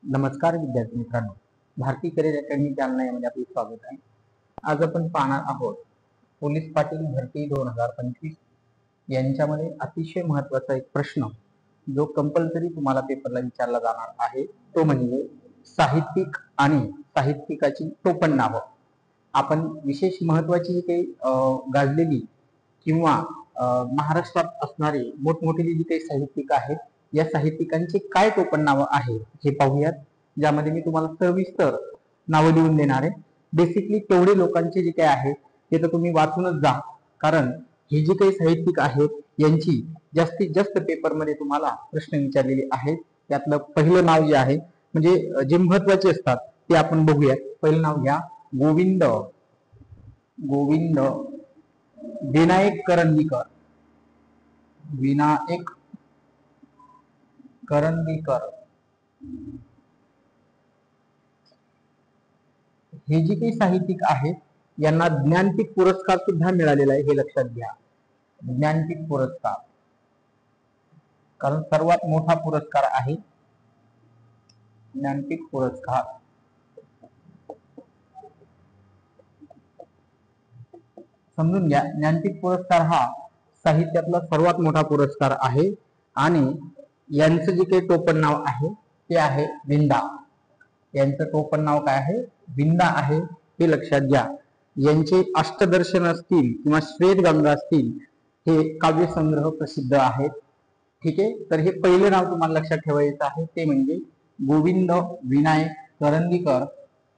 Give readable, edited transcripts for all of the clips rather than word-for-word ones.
नमस्कार विद्यार्थी मित्रांनो, भारतीय करिअर अकॅडमी जालना यामध्ये आपले स्वागत आहे. आज आपण पाहणार आहोत पोलीस पाटील भरती 2025 यांच्यामध्ये अतिशय महत्वाचा एक प्रश्न जो कंपल्सरी तुम्हाला पेपरला विचारला जाणार आहे, तो म्हणजे साहित्यिक आणि साहित्यिकाची टोपण नावं. आपण विशेष महत्वाची काही गाजलेली किंवा महाराष्ट्रात असणारे मोठमोठे जे काही साहित्यिक आहेत, या साहित्यिकांचे काय टोपण नावं आहे हे पाहूयात, ज्यामध्ये मी तुम्हाला सविस्तर नावं लिहून देणार आहे. बेसिकली तेवढे लोकांचे जे काही आहे ते तर तुम्ही वाचूनच जा, कारण हे जे काही साहित्यिक आहेत यांची जास्तीत जास्त पेपरमध्ये तुम्हाला प्रश्न विचारलेले आहेत. त्यातलं पहिलं नाव जे आहे, म्हणजे जे महत्वाचे असतात ते आपण बघूयात. पहिलं नाव घ्या, गोविंद विनायक करंदीकर. विनायक करंदीकर हे जे काही साहित्यिक आहेत यांना ज्ञानपीठ पुरस्कार सुद्धा मिळालेला आहे, हे लक्षात घ्या. ज्ञानपीठ पुरस्कार, कारण सर्वात मोठा पुरस्कार आहे ज्ञानपीठ पुरस्कार. समजून घ्या, ज्ञानपीठ पुरस्कार हा साहित्यातला सर्वात मोठा पुरस्कार आहे आणि यांचं जे काही टोपण नाव आहे ते आहे विंदा. यांचं टोपण नाव काय आहे? विंदा आहे, हे लक्षात घ्या. यांचे अष्टदर्शन असतील किंवा श्वेतगंगा असतील, हे काव्यसंग्रह प्रसिद्ध आहेत. ठीक आहे, तर हे पहिले नाव तुम्हाला लक्षात ठेवायचं आहे, ते म्हणजे गोविंद विनायक करंदीकर.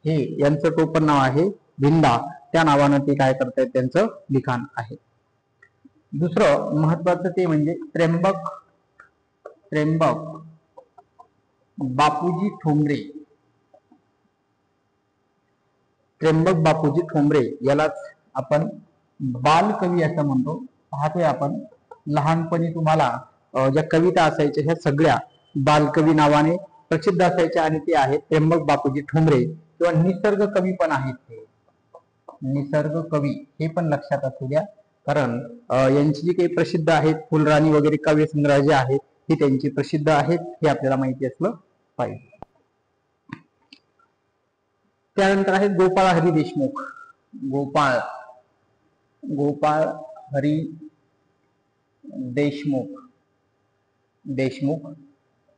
हे यांचं टोपण नाव आहे विंदा. त्या नावानं ते काय करतायत, त्यांचं लिखाण आहे. दुसरं महत्वाचं ते म्हणजे त्र्यंबक बापूजी ठोंबरे. त्र्यंबक बापूजी ठोंबरे यालाच आपण बालकवी असं म्हणतो. पाहतोय आपण लहानपणी तुम्हाला ज्या कविता असायच्या ह्या सगळ्या बालकवी नावाने प्रसिद्ध असायच्या, आणि ते आहेत त्र्यंबक बापूजी ठोंबरे. किंवा निसर्ग कवी पण आहेत, ते निसर्ग कवी हे पण लक्षात असू द्या, कारण यांची जी काही प्रसिद्ध आहेत फुलराणी वगैरे काव्यसंग्रह जे आहेत हे त्यांची प्रसिद्ध आहेत, हे आपल्याला माहिती असलं पाहिजे. त्यानंतर आहेत गोपाळ हरी देशमुख. गोपाळ हरी देशमुख.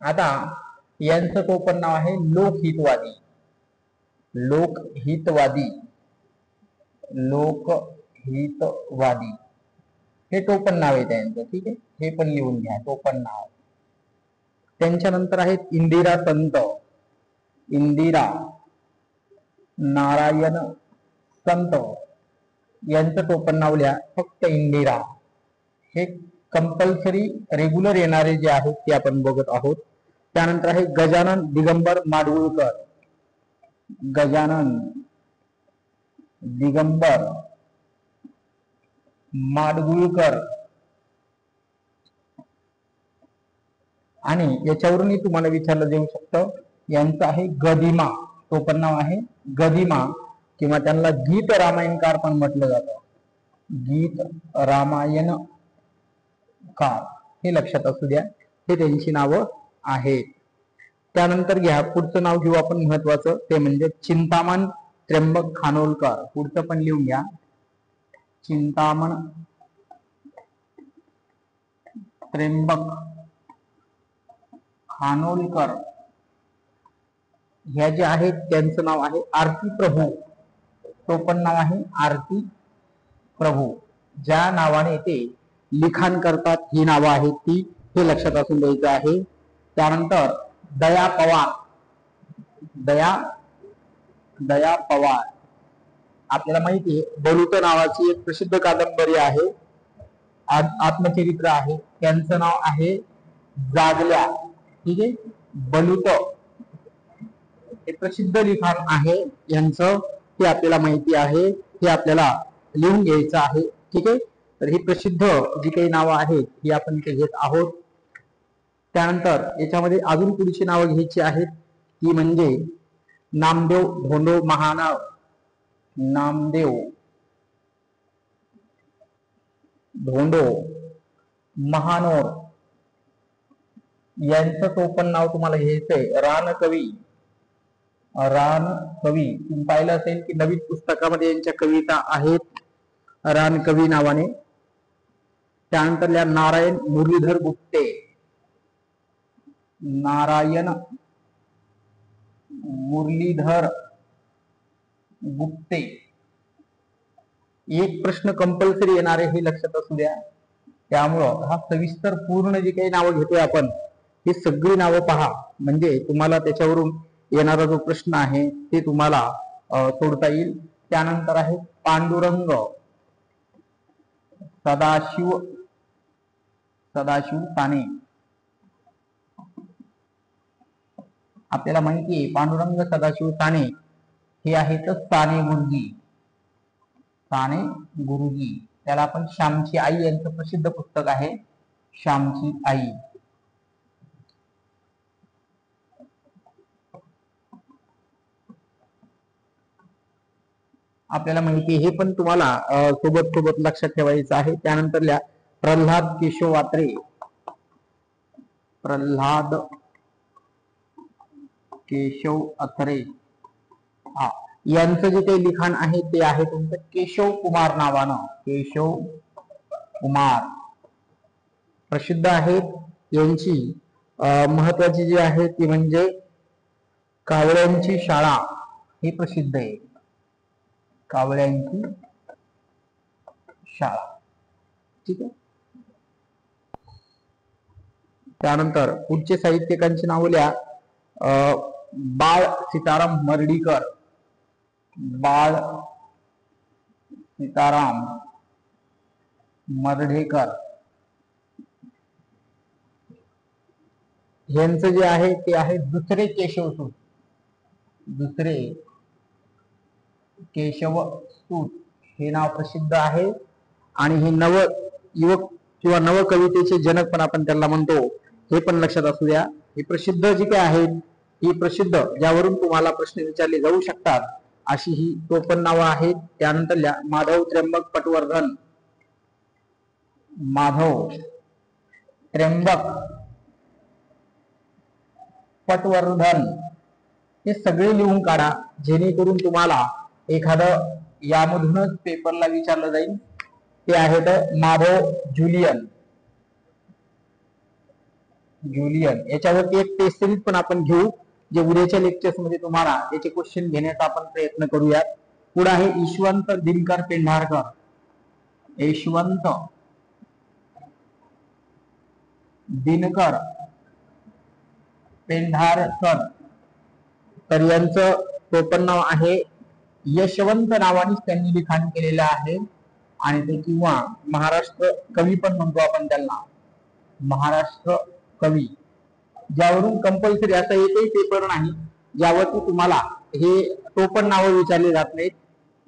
आता यांचं टोपण नाव आहे लोकहितवादी. हे टोपण नाव आहे त्यांचं. ठीक आहे, हे पण लिहून घ्या, टोपण नाव. त्यांच्यानंतर आहेत इंदिरा नारायण संत. यांचं टोपण नाव लिहा, फक्त इंदिरा. हे कंपल्सरी रेग्युलर येणारे जे आहेत ते आपण बघत आहोत. त्यानंतर आहे गजानन दिगंबर माडगुळकर. आणि याच्यावरूनही तुम्हाला विचारलं जाऊ शकतं, यांचं आहे गदिमा. टोपण नाव आहे गदिमा, किंवा त्यांना गीत रामायणकार पण म्हटलं जातं. गीत रामायणकार, हे लक्षात असू द्या, हे त्यांची नावं आहेत. त्यानंतर घ्या, पुढचं नाव घेऊ आपण महत्वाचं, ते म्हणजे चिंतामण त्र्यंबक खानोलकर. पुढचं पण लिहून घ्या, चिंतामण त्र्यंबक खानोलकर. ह्या जे आहेत त्यांचं नाव आहे आरती प्रभू. टोपण नाव आहे आरती प्रभू. ज्या नावाने ते लिखाण करतात ही नावं आहेत ती, हे लक्षात असून द्यायचं आहे. त्यानंतर दया पवार. आपल्याला माहिती आहे बलुत नावाची एक प्रसिद्ध कादंबरी आहे, आत्मचरित्र आहे. त्यांचं नाव आहे जागल्या. ठीक आहे, बलुत हे प्रसिद्ध लिखाण आहे यांचं, ते आपल्याला माहिती आहे, हे आपल्याला लिहून घ्यायचं आहे. ठीक आहे, तर ही प्रसिद्ध जी काही नावं आहेत ही आपण इथे घेत आहोत. त्यानंतर याच्यामध्ये अजून पुढची नावं घ्यायची आहेत, ती म्हणजे नामदेव धोंडो महानोर. यांचं टोपण नाव तुम्हाला घ्यायचंय रानकवी. रान कवी. तुम्ही पाहिलं असेल की नवीन पुस्तकामध्ये यांच्या कविता आहेत रान कवी नावाने. त्यानंतर नारायण मुरलीधर गुप्ते. नारायण मुरलीधर गुप्ते. एक प्रश्न कंपल्सरी येणार आहे हे लक्षात असू द्या. त्यामुळं हा सविस्तर पूर्ण जी काही नावं घेतोय आपण ही सगळी नावं पहा, म्हणजे तुम्हाला त्याच्यावरून येणारा जो प्रश्न आहे ते तुम्हाला सोडता येईल. त्यानंतर आहे पांडुरंग सदाशिव साने. आपल्याला माहिती आहे पांडुरंग सदाशिव साने हे आहेत साने गुरुजी. साने गुरुजी, त्याला आपण श्यामची आई यांचं प्रसिद्ध पुस्तक आहे श्यामची आई. आपल्याला माहिती हे पण तुम्हाला सोबत सोबत लक्षात ठेवायचं आहे. त्यानंतर प्रल्हाद केशव वात्रे. प्रल्हाद केशव अत्रे यांचं जे काही लिखाण आहे ते आहे तुमचं केशव कुमार नावानं. केशव कुमार प्रसिद्ध आहेत. यांची महत्वाची जी आहे ती म्हणजे कावळ्यांची शाळा ही प्रसिद्ध आहे. कावळ्यांची शाळा. ठीक आहे. त्यानंतर पुढचे साहित्यिकांची नावं लिहा. बाळ सीताराम मर्ढीकर. बाळ सीताराम मर्ढेकर यांचं जे आहे ते आहे दुसरे केशवसूत. दुसरे केशवसूत हे नाव प्रसिद्ध आहे. आणि हे नव युवक किंवा नव कवितेचे जनक पण आपण त्याला म्हणतो, हे पण लक्षात असू द्या. ही प्रसिद्ध जी काय आहेत ही प्रसिद्ध ज्यावरून तुम्हाला प्रश्न विचारले जाऊ शकतात अशी ही 54 नावं आहेत. त्यानंतर माधव त्र्यंबक पटवर्धन. माधव त्र्यंबक पटवर्धन हे सगळे लिहून काढा, जेणेकरून तुम्हाला एखादं यामधूनच पेपरला विचारलं जाईल. ते आहेत माधव जुलियन. जुलियन याच्यावरती एक टेस्ट सिरीज पण आपण घेऊ, जे उद्याच्या लेक्चर्स मध्ये तुम्हाला याचे क्वेश्चन घेण्याचा आपण प्रयत्न करूयात. पुढे आहे यशवंत दिनकर पेंढारकर. यशवंत दिनकर पेंढारकर. तर यांचं टोपण नाव आहे यशवंत नावानेच त्यांनी लिखाण केलेलं आहे. आणि ते किंवा महाराष्ट्र कवी पण म्हणतो आपण त्यांना. महाराष्ट्र कवी. ज्यावरून कंपल्सरी असा एकही पेपर नाही ज्यावरती तुम्हाला हे टोपण नावं विचारले जात नाहीत.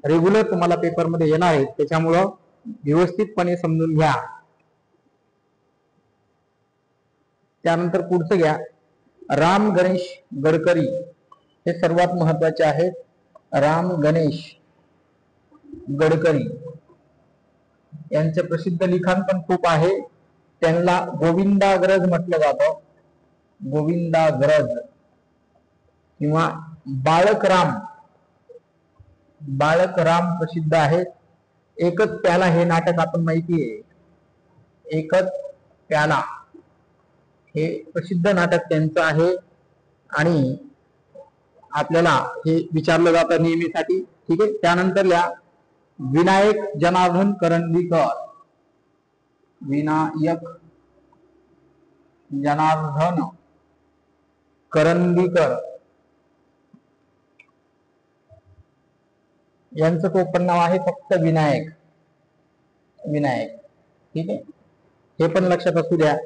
रेग्युलर तुम्हाला पेपरमध्ये येणार आहेत, त्याच्यामुळं व्यवस्थितपणे समजून घ्या. त्यानंतर पुढचं घ्या राम गणेश गडकरी. हे सर्वात महत्वाचे आहेत. राम गणेश गडकरी यांचं प्रसिद्ध लिखाण पण खूप आहे. त्यांना गोविंदाग्रज म्हटलं जातं. गोविंदाग्रज किंवा बाळकराम. बाळकराम प्रसिद्ध आहेत. एकच प्याला हे नाटक आपण माहिती आहे. एकच प्याला हे प्रसिद्ध नाटक त्यांचं आहे. आणि आपल्याला हे विचारलं जातं नेहमीसाठी. ठीक आहे. त्यानंतर विनायक जनार्दन करंदीकर. विनायक जनार्दन करंदीकर यांचं टोपण नाव आहे फक्त विनायक. विनायक. ठीक आहे. हे पण लक्षात असू द्या.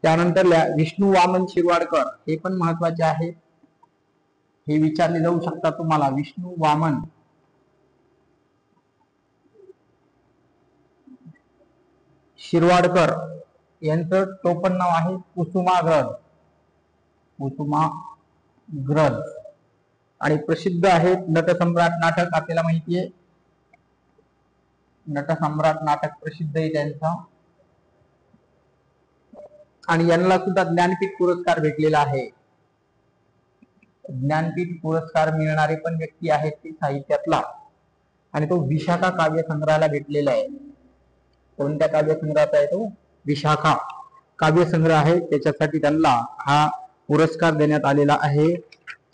त्यानंतर विष्णू वामन शिरवाडकर. हे पण महत्वाचे आहे, हे विचारले जाऊ शकतात तुम्हाला. विष्णू वामन शिरवाडकर यांचं टोपण नाव आहे कुसुमाग्रज. कुसुमाग्रज. आणि प्रसिद्ध आहेत नटसम्राट नाटक. आपल्याला माहिती आहे नटसम्राट नाटक प्रसिद्ध आहे त्यांचं. आणि यांना सुद्धा ज्ञानपीठ पुरस्कार भेटलेला आहे. ज्ञानपीठ पुरस्कार मिळणारे पण व्यक्ती आहेत ती साहित्यातला, आणि तो विशाखा काव्यसंग्रहाला भेटलेला आहे. कोणत्या काव्यसंग्रहाचा आहे तो? विशाखा काव्यसंग्रह आहे, त्याच्यासाठी त्यांना हा पुरस्कार देण्यात आलेला आहे.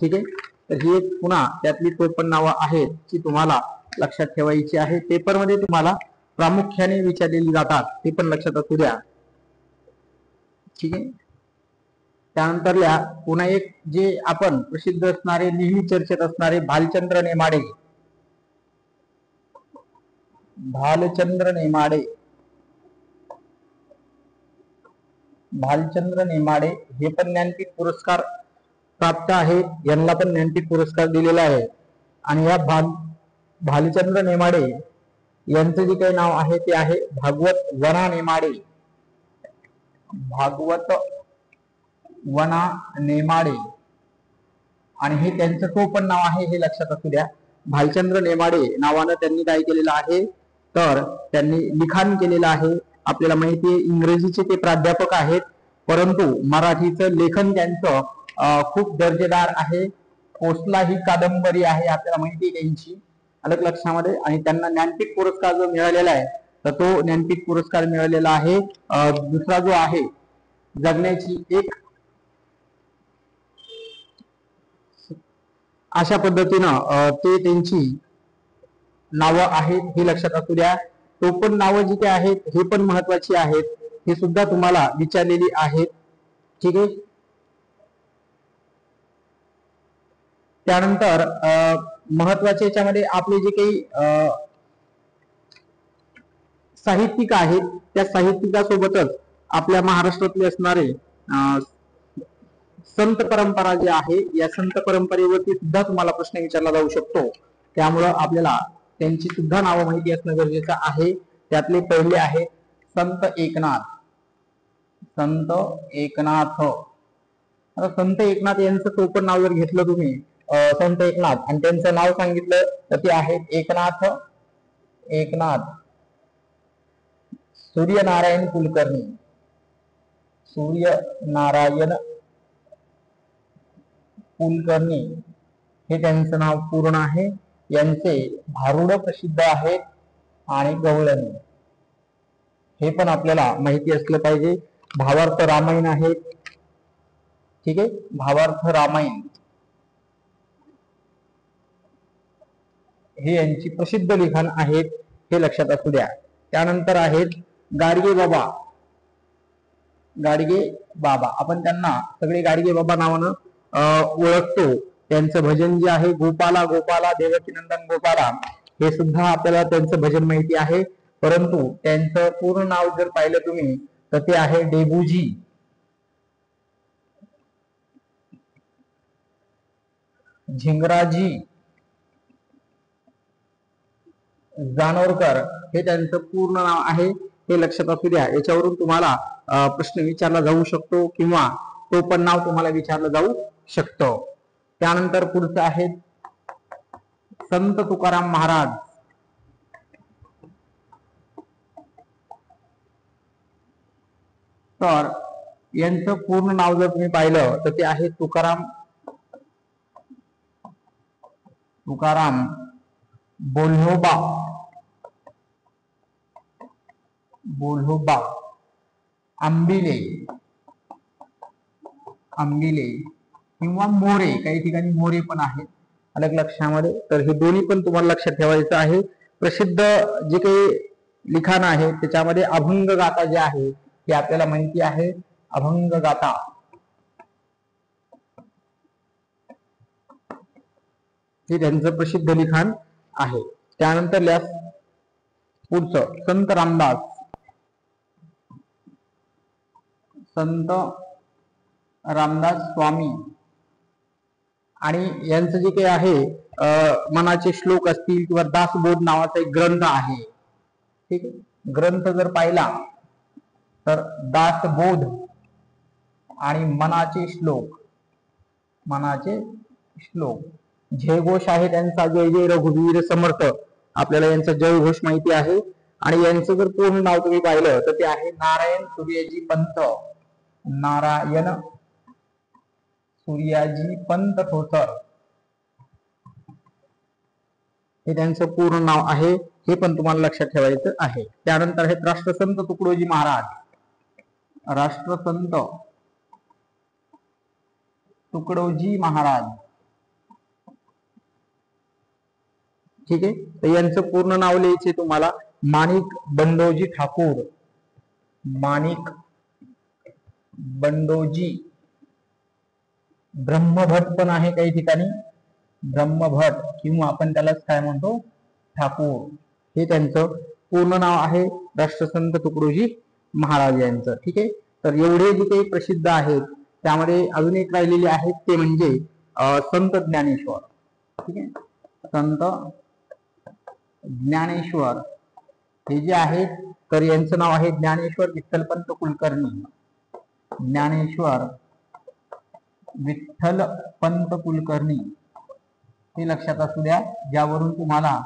ठीक आहे, तर ही एक पुन्हा त्यातली 54 नावं आहेत जी तुम्हाला लक्षात ठेवायची आहे. पेपरमध्ये तुम्हाला प्रामुख्याने विचारलेली जातात, ते पण लक्षात असू द्या. ठीक आहे, त्यानंतर पुन्हा एक जे आपण प्रसिद्ध असणारे, नेहमी चर्चेत असणारे भालचंद्र नेमाडे. भालचंद्र नेमाडे, भालचंद्र नेमाडे हे पण ज्ञानपीठ पुरस्कार प्राप्त आहे, यांना पण ज्ञानपीठ पुरस्कार दिलेला आहे. आणि या भालचंद्र नेमाडे यांचं जे काही नाव आहे ते आहे भागवत वना नेमाडे. भागवत वना नेमाडे, आणि हे त्यांचं तो पण नाव आहे, हे लक्षात असू द्या. भालचंद्र नेमाडे नावानं त्यांनी काय केलेलं आहे, तर त्यांनी लिखाण केलेलं आहे. आपल्याला माहिती आहे इंग्रजीचे ते प्राध्यापक आहेत, परंतु मराठीचं लेखन त्यांचं खूप दर्जेदार आहे. कोसला ही कादंबरी आहे, आपल्याला माहिती आहे त्यांची, अलग लक्षामध्ये. आणि त्यांना ज्ञानपीठ पुरस्कार जो मिळालेला आहे, तर तो ज्ञानपीठ पुरस्कार मिळालेला आहे. दुसरा जो आहे जगण्याची एक, अशा पद्धतीनं ते त्यांची नावं आहेत, हे लक्षात असू द्या. तो पण नावं जी काही आहेत हे पण महत्वाची आहेत, हे सुद्धा तुम्हाला विचारलेली आहेत. ठीक आहे, त्यानंतर महत्वाचे याच्यामध्ये आपले जे काही साहित्यिक आहेत, त्या साहित्यिकासोबतच आपल्या महाराष्ट्रातले असणारे संत परंपरा जे आहे, या संत परंपरेवरती सुद्धा तुम्हाला प्रश्न विचारला जाऊ शकतो. त्यामुळं आपल्याला त्यांची सुद्धा नावं माहिती असणं गरजेचं आहे. त्यातले पहिले आहे संत एकनाथ. संत एकनाथ, आता संत एकनाथ यांचं टोपण नाव जर घेतलं तुम्ही, संत एकनाथ, आणि त्यांचं नाव सांगितलं तर ते आहेत एकनाथ सूर्यनारायण कुलकर्णी. सूर्यनारायण कुलकर्णी हे त्यांचं नाव पूर्ण आहे. यांचे भारुड प्रसिद्ध आहेत आणि गवळणी हे पण आपल्याला माहिती असलं पाहिजे. भावार्थ रामायण आहे. ठीक आहे, भावार्थ रामायण हे यांची प्रसिद्ध लिखाण आहेत, हे लक्षात असू द्या. त्यानंतर आहेत गाडगे बाबा. गाडगे बाबा, आपण त्यांना सगळे गाडगे बाबा नावानं ओळखतो. त्यांचं भजन जे आहे गोपाला गोपाला देवकी नंदन गोपाला, हे सुद्धा आपल्याला त्यांचं भजन माहिती आहे. परंतु त्यांचं पूर्ण नाव जर पाहिलं तुम्ही तर ते आहे डेबूजी झिंगराजी जानोरकर, हे त्यांचं पूर्ण नाव आहे, हे लक्षात असू द्या. याच्यावरून तुम्हाला प्रश्न विचारला जाऊ शकतो, किंवा तो पण नाव तुम्हाला विचारलं जाऊ शकतं. त्यानंतर पुढचं आहे संत तुकाराम महाराज. तर यांचं पूर्ण नाव जर तुम्ही पाहिलं तर ते आहे तुकाराम बोल्होबा आंबिले किंवा मोरे, काही ठिकाणी मोरे पण आहेत, अलग लक्षामध्ये. तर हे दोन्ही पण तुम्हाला लक्षात ठेवायचं आहे. प्रसिद्ध जे काही लिखाण आहे त्याच्यामध्ये अभंग गाथा जे आहे हे आपल्याला माहिती आहे. अभंग गाथा हे त्यांचं प्रसिद्ध लिखाण आहे. त्यानंतर पुढचं संत रामदास स्वामी, आणि यांचं जे काही आहे मनाचे श्लोक असतील किंवा दासबोध नावाचा एक ग्रंथ आहे. ठीक आहे, ग्रंथ जर पाहिला तर दासबोध आणि मनाचे श्लोक जयघोष आहे त्यांचा, जय जय रघुवीर समर्थ, आपल्याला यांचा जयघोष माहिती आहे. आणि यांचं जर पूर्ण नाव तुम्ही पाहिलं तर ते आहे नारायण सूर्यजी पंत. नारायण सूर्याजी पंत ठोसर हे त्यांचं पूर्ण नाव आहे, हे पण तुम्हाला लक्षात ठेवायचं आहे. त्यानंतर आहेत राष्ट्रसंत तुकडोजी महाराज. राष्ट्रसंत तुकडोजी महाराज, ठीक आहे. तर यांचं पूर्ण नाव लिहायचे तुम्हाला माणिक बंडोजी ठाकूर. माणिक बंडोजी ब्रह्मभट पण आहे काही ठिकाणी, ब्रह्मभट, किंवा आपण त्यालाच काय म्हणतो ठाकूर, हे त्यांचं पूर्ण नाव आहे, राष्ट्रसंत तुकडोजी महाराज यांचं. ठीक आहे. तर एवढे जे काही प्रसिद्ध आहेत त्यामध्ये अजून एक राहिलेले आहेत ते म्हणजे संत ज्ञानेश्वर. ठीक आहे. संत ज्ञानेश्वर हे जे आहेत तर यांचं नाव आहे ज्ञानेश्वर विठ्ठलपंत कुलकर्णी. ज्ञानेश्वर विठ्ठलपंत कुलकर्णी हे लक्षात असू द्या, ज्यावरून तुम्हाला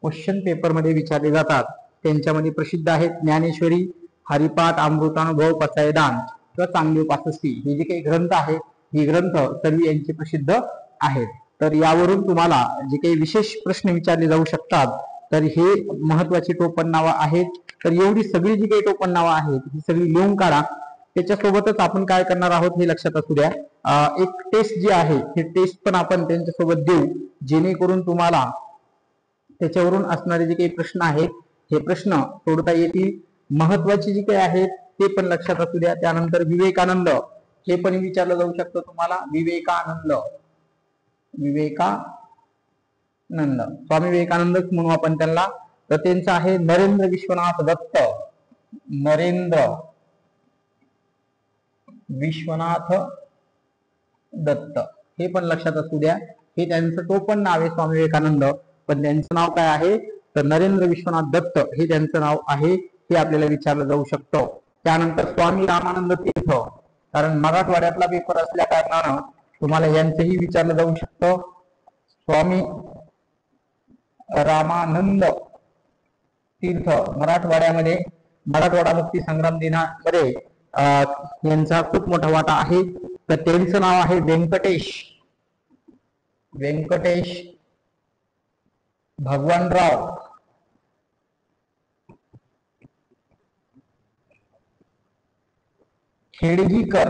क्वेश्चन पेपर मध्ये विचारले जातात. त्यांच्यामध्ये प्रसिद्ध आहेत ज्ञानेश्वरी, हरिपाठ, अमृतानुभव, पसायदान किंवा चांगदेव पासष्टी, हे जे काही ग्रंथ आहेत हे ग्रंथ सर्व यांचे प्रसिद्ध आहेत. तर यावरून तुम्हाला जे काही विशेष प्रश्न विचारले जाऊ शकतात तर हे महत्वाची टोपण नावं आहेत. तर एवढी सगळी जी काही टोपण नावं आहेत ही सगळी लिहून काढा. त्याच्यासोबतच आपण काय करणार आहोत हे लक्षात असू द्या, एक टेस्ट जी आहे ही टेस्ट पण आपण त्यांच्यासोबत देऊ, जेणेकरून तुम्हाला त्याच्यावरून असणारे जे काही प्रश्न आहेत हे प्रश्न सोडता येतील. महत्वाचे जे काही आहेत ते पण लक्षात असू द्या. त्यानंतर विवेकानंद हे पण विचारलं जाऊ शकतं तुम्हाला. विवेकानंद, विवेकानंद, स्वामी विवेकानंदच म्हणू आपण त्यांना. तर त्यांचं आहे नरेंद्र विश्वनाथ दत्त. नरेंद्र विश्वनाथ दत्त हे पण लक्षात असू द्या. हे त्यांचं टोपण नाव आहे स्वामी विवेकानंद, पण त्यांचं नाव काय आहे तर नरेंद्र विश्वनाथ दत्त हे त्यांचं नाव आहे, हे आपल्याला विचारलं जाऊ शकतं. त्यानंतर स्वामी रामानंद तीर्थ, कारण मराठवाड्यातला पेपर असल्या कारणानं तुम्हाला यांचंही विचारलं जाऊ शकतं. स्वामी रामानंद तीर्थ मराठवाड्यामध्ये मराठवाडा मुक्ती संग्राम दिनामध्ये यांचा खूप मोठा वाटा आहे. तर त्यांचं नाव आहे व्यंकटेश भगवानराव खेडगीकर,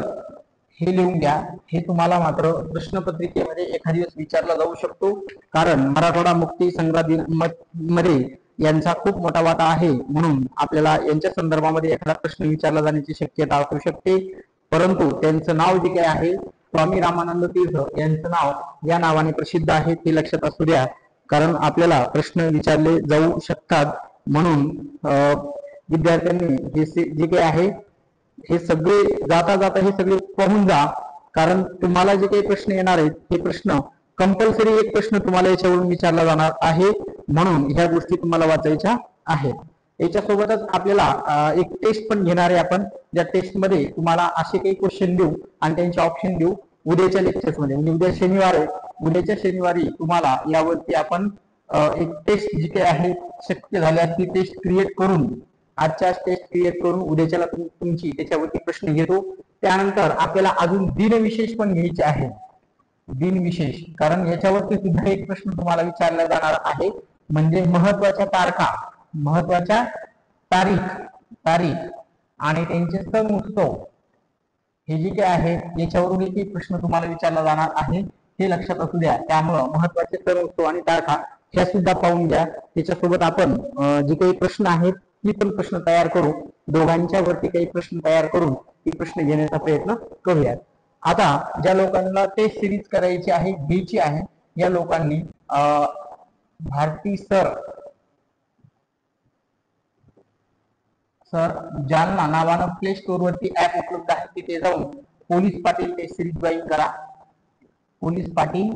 हे लिहून घ्या. हे तुम्हाला मात्र प्रश्नपत्रिकेमध्ये एखादी दिवस विचारला जाऊ शकतो, कारण मराठवाडा मुक्ती संग्राम मध्ये यांचा खूप मोठा वाटा आहे, म्हणून आपल्याला यांच्या संदर्भामध्ये एखादा प्रश्न विचारला जाण्याची शक्यता असू शकते. परंतु त्यांचं नाव जे काही आहे स्वामी रामानंद तीर्थ यांचं नाव या नावाने प्रसिद्ध आहे, ते लक्षात असू द्या, कारण आपल्याला प्रश्न विचारले जाऊ शकतात. म्हणून विद्यार्थ्यांनी हे जे काही आहे हे सगळे जाता जाता हे सगळे पाहून जा, कारण तुम्हाला जे काही प्रश्न येणार आहेत हे प्रश्न कंपल्सरी एक प्रश्न तुम्हाला याच्यावरून विचारला जाणार आहे, म्हणून ह्या गोष्टी तुम्हाला वाचायच्या आहेत. याच्यासोबतच आपल्याला एक टेस्ट पण घेणार आहे आपण, ज्या टेस्ट मध्ये तुम्हाला असे काही क्वेश्चन देऊ आणि त्यांचे ऑप्शन देऊ उद्याच्या लेक्चर्स मध्ये. म्हणजे उद्या शनिवार आहे, उद्याच्या शनिवारी तुम्हाला यावरती आपण एक टेस्ट जी काही आहे शक्य झाल्यास ती टेस्ट क्रिएट करून, आजच्या टेस्ट क्रिएट करून उद्याच्याला तुमची त्याच्यावरती प्रश्न घेतो. त्यानंतर आपल्याला अजून दिनविशेष पण घ्यायचे आहे. दिनविशेष, कारण याच्यावरती सुद्धा एक प्रश्न तुम्हाला विचारला जाणार आहे, म्हणजे महत्वाच्या तारखा, महत्वाच्या तारीख आणि त्यांचे सण उत्सव हे जे काय आहे याच्यावरून एक प्रश्न तुम्हाला विचारला जाणार आहे, हे लक्षात असू द्या. त्यामुळं महत्वाचे सण उत्सव आणि तारखा ह्या सुद्धा पाहून घ्या. त्याच्यासोबत आपण जे काही प्रश्न आहेत ती पण प्रश्न तयार करू, दोघांच्या वरती काही प्रश्न तयार करून ती प्रश्न घेण्याचा प्रयत्न करूयात. आता ज्या लोकांना टेस्ट सिरीज करायची आहे, घ्यायची आहे, या लोकांनी भारती सर जालना नावानं प्ले स्टोर वरती ऍप उपलब्ध आहे, तिथे जाऊन police Patil test series join करा. Police Patil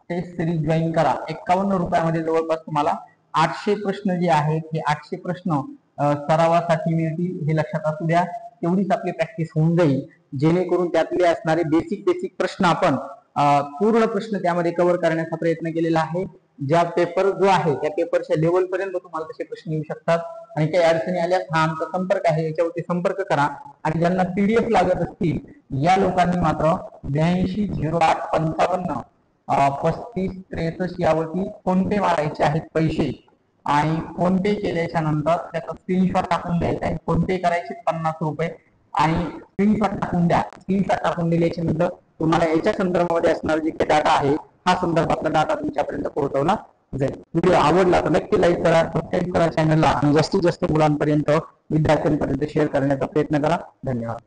test series join करा. 51 रुपयामध्ये जवळपास तुम्हाला 800 प्रश्न जे आहेत हे 800 प्रश्न सरावासाठी मिळतील, हे लक्षात असू द्या. तेवढीच आपली प्रॅक्टिस होऊन जाईल, जेणेकरून त्यातले असणारे बेसिक प्रश्न आपण पूर्ण प्रश्न त्यामध्ये कव्हर करण्याचा प्रयत्न केलेला आहे. ज्या पेपर जो आहे त्या पेपरच्या लेवल पर्यंत तुम्हाला तसे प्रश्न येऊ शकतात. आणि काही अडचणी आल्यास हा आमचा संपर्क आहे, याच्यावरती संपर्क करा. आणि ज्यांना पीडीएफ लागत असतील या लोकांनी मात्र 820855 3563 यावरती फोन पे मारायचे आहेत पैसे. आणि फोन पे केल्याच्या नंतर त्याचा स्क्रीनशॉट टाकून द्यायचा आहे. फोन पे करायचे 50 रुपये आणि स्क्रीनशॉट टाकून द्या. स्क्रीनशॉट टाकून दिल्याच्या नंतर तुम्हाला याच्या संदर्भामध्ये असणारा जे काही डाटा आहे हा संदर्भातला डाटा तुमच्यापर्यंत पोहोचवला जाईल. व्हिडिओ आवडला तर नक्की लाईक करा, सबस्क्राईब करा चॅनलला आणि जास्तीत जास्त मुलांपर्यंत विद्यार्थ्यांपर्यंत शेअर करण्याचा प्रयत्न करा. धन्यवाद.